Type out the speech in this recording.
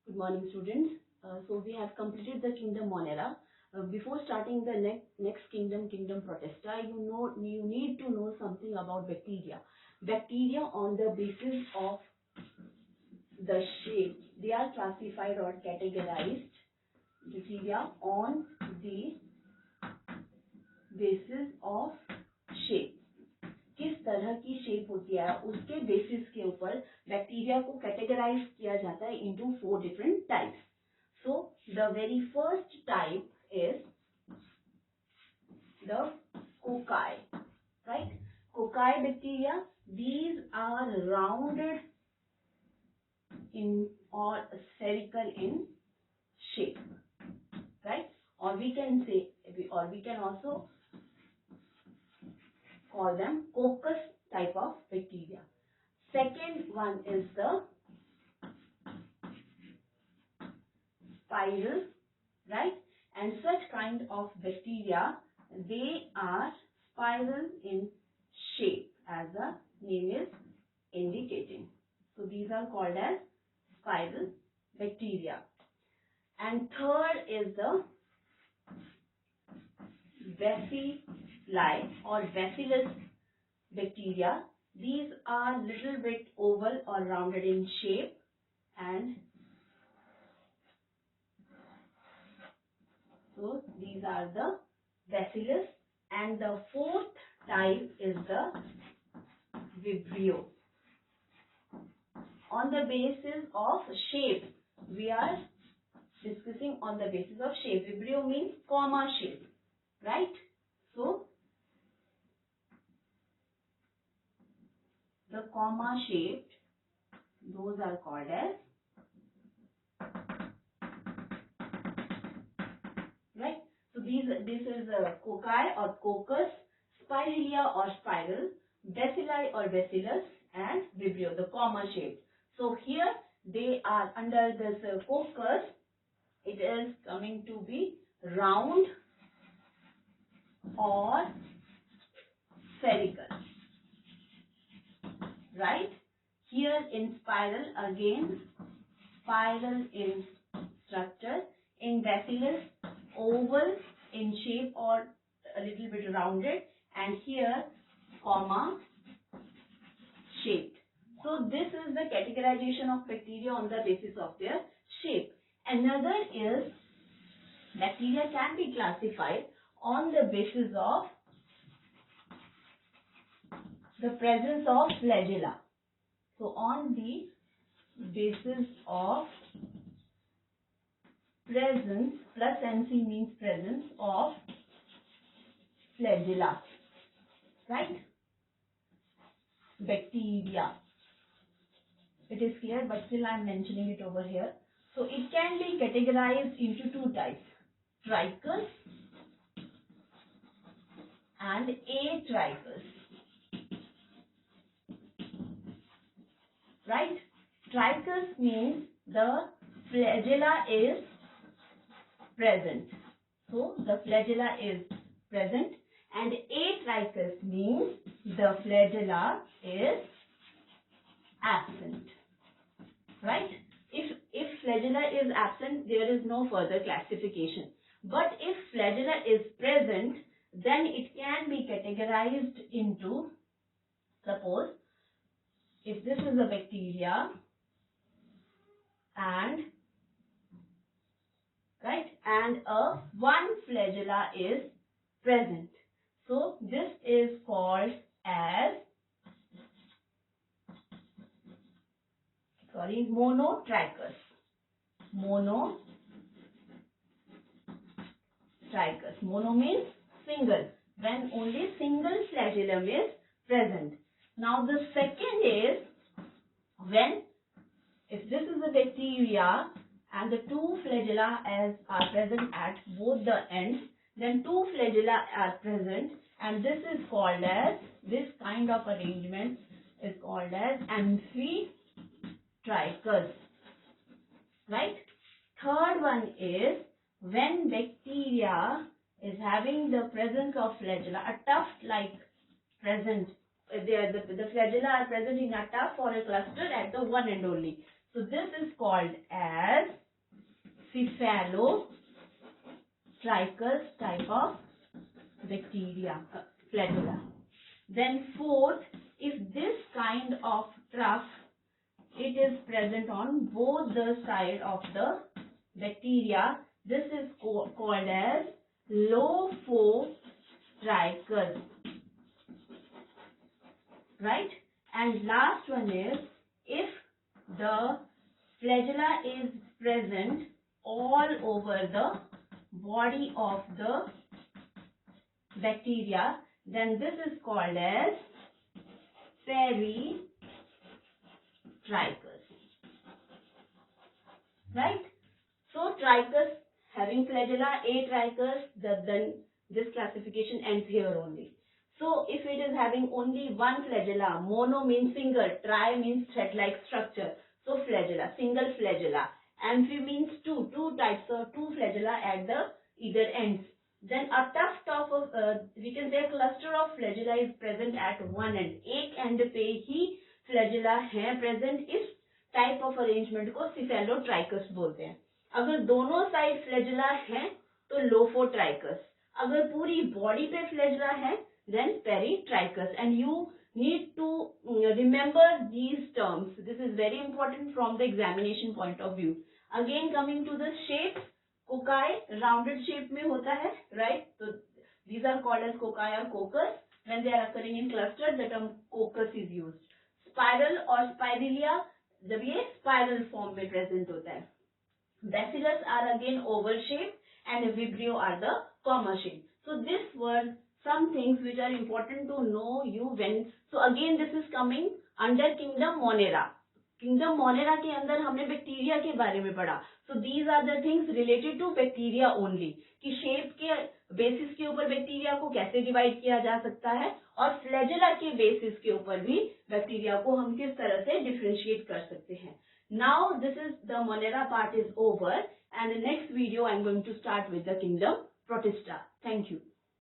Good morning, students. So we have completed the kingdom Monera. Before starting the next kingdom, kingdom Protista, you need to know something about bacteria. Bacteria, on the basis of the shape, they are classified or categorized. Bacteria on the basis of shape. किस तरह की shape होती है उसके basis के ऊपर bacteria को categorise किया जाता है into 4 different types. So the very first type is the cocci, right? Cocci bacteria, these are rounded in or spherical in shape, right? Or we can also call them coccus type of bacteria. Second one is the spiral, right? And such kind of bacteria, they are spiral in shape, as the name is indicating. So these are called as spiral bacteria. And third is the bacilli or bacillus bacteria. These are little bit oval or rounded in shape, and so these are the bacillus. And the fourth type is the vibrio. On the basis of shape, we are discussing on the basis of shape. Vibrio means comma shape, right? So the comma shaped, those are called as, right? So this is a cocci or coccus, spiralia or spiral, bacilli or bacillus, and vibrio, the comma shaped. So here they are under this coccus. It is coming to be round or spherical, right? Here in spiral, again spiral in structure. In bacillus, oval in shape or a little bit rounded, and here comma shaped. So this is the categorization of bacteria on the basis of their shape. Another is bacteria can be classified on the basis of the presence of flagella. So on the basis of presence, plus NC means presence of flagella, right? Bacteria. It is clear, but still I am mentioning it over here. So it can be categorized into two types, trichus and atrichus, right? Trichus means the flagella is present. So the flagella is present, and atrichus means the flagella is absent, right? If flagella is absent, there is no further classification. But if flagella is present, then it can be categorized into, suppose, if this is a bacteria and one flagella is present. So this is called as monotrichus. Monotrichus. Mono means single, when only single flagellum is present. Now the second is if this is a bacteria and the two flagella are present at both the ends, then two flagella are present, and this is called as, this kind of arrangement is called as amphitrichus, right? Third one is when bacteria is having the presence of flagella, a tuft like present. The flagella are present in a tuft or a cluster at the one end only. So this is called as cephalotrichus type of bacteria, flagella. Then fourth, if this kind of trough, it is present on both the side of the bacteria, this is called as Lophotrichus, right? And last one is, if the flagella is present all over the body of the bacteria, then this is called as peritrichus, right? So trichus having flagella, atrichus, then this classification ends here only. So if it is having only one flagella, mono means single, tri means thread-like structure. So flagella, single flagella. Amphi means two types of two flagella at the either ends. Then a tuft of we can say a cluster of flagella is present at one end. एक end पे ही flagella है present. इस type of arrangement को cephalotrichus बोलते हैं. अगर दोनों side flagella है तो लोफोट्राइकस, अगर पूरी बॉडी पे फ्लैजेला है then peritrichus, and you need to remember these terms. This is very important from the examination point of view. Again coming to the shape, cocci rounded shape में होता है, right? So these are called as cocci or coccus. When they are occurring in cluster, the term coccus is used. Spiral or spiralia, जब ये spiral form में present होता है. Bacillus are again oval shape and Vibrio are the comma shape. So this were some things which are important to know you when. So again this is coming under kingdom Monera. Kingdom Monera के अंदर हमने bacteria के बारे में पढ़ा. So these are the things related to bacteria only. कि shape के basis के ऊपर बैक्टीरिया को कैसे डिवाइड किया जा सकता है और फ्लैजेला के बेसिस के ऊपर भी बैक्टीरिया को हम किस तरह से डिफरेंशिएट कर सकते हैं. Now this is the Monera part is over, and the next video I am going to start with the kingdom Protista. Thank you.